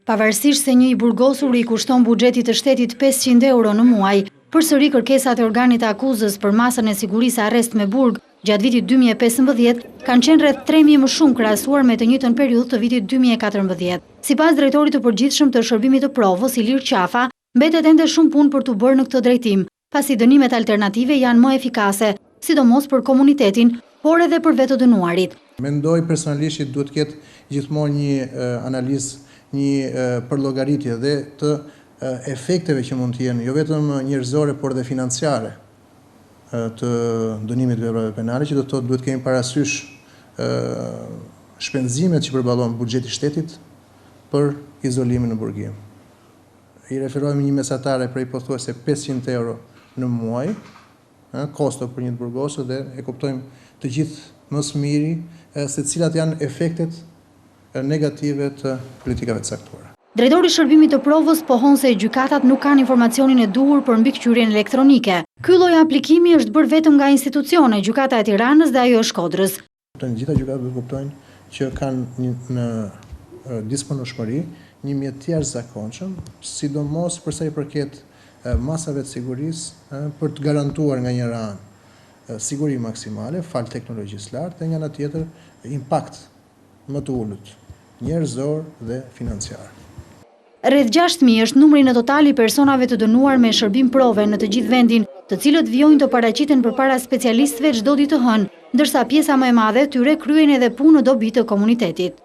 Pavarësisht se një i burgosur i kushton buxhetit të shtetit 500 euro në muaj, përsëri kërkesat e organit të akuzës për masën e sigurisë arrest me burg gjatë vitit 2015 kanë qenë rreth 3.000 më shumë krahasuar me të njëjtën periudhë të vitit 2014. Sipas drejtorit të përgjithshëm të shërbimit të provës, Ilir Qafa, mbetet ende shumë punë për të bërë në këtë drejtim, pasi dënimet alternative janë më efikase, sidomos për komunitetin, por edhe për vetë të dënuarit. Mendoj personalisht që duhet të ketë gjithmonë një analizë, një përllogaritje dhe të efekteve që mund të jenë, jo vetëm njerëzore, por dhe financiare të dënimit të veprave penale, që do të thotë duhet kemi parasysh shpenzimet që përballon buxheti i shtetit për izolimin në burgim. I referohemi një mesatare prej pothuajse 500 euro në muaj, kosto për një të burgosur, dhe e kuptojmë të gjithë më së miri se cilat janë efektet negative të politikave të caktuara. Drejtori i shërbimit të provës pohon se gjykatat nuk kanë informacionin e duhur për mbikëqyrjen elektronike. Ky lloj aplikimi është bërë vetëm nga institucione, gjykata e Tiranës dhe ajo e Shkodrës. Të gjitha gjykatat do të kuptojnë që kanë në disponueshmëri një mjet të jashtëzakonshëm, sidomos për sa i përket masave të sigurisë për të garantuar nga njëra anë siguri maksimale, fal teknologjisë lartë, dhe nga ana tjetër impakt më të ulët, njerëzor dhe financiar. Rreth 6.000 është numri në total i personave të dënuar me shërbim prove në të gjithë vendin, të cilët vijojnë të paraqiten përpara specialistëve çdo ditë të hënë, ndërsa pjesa më e madhe tyre kryejnë edhe punë në dobi të komunitetit.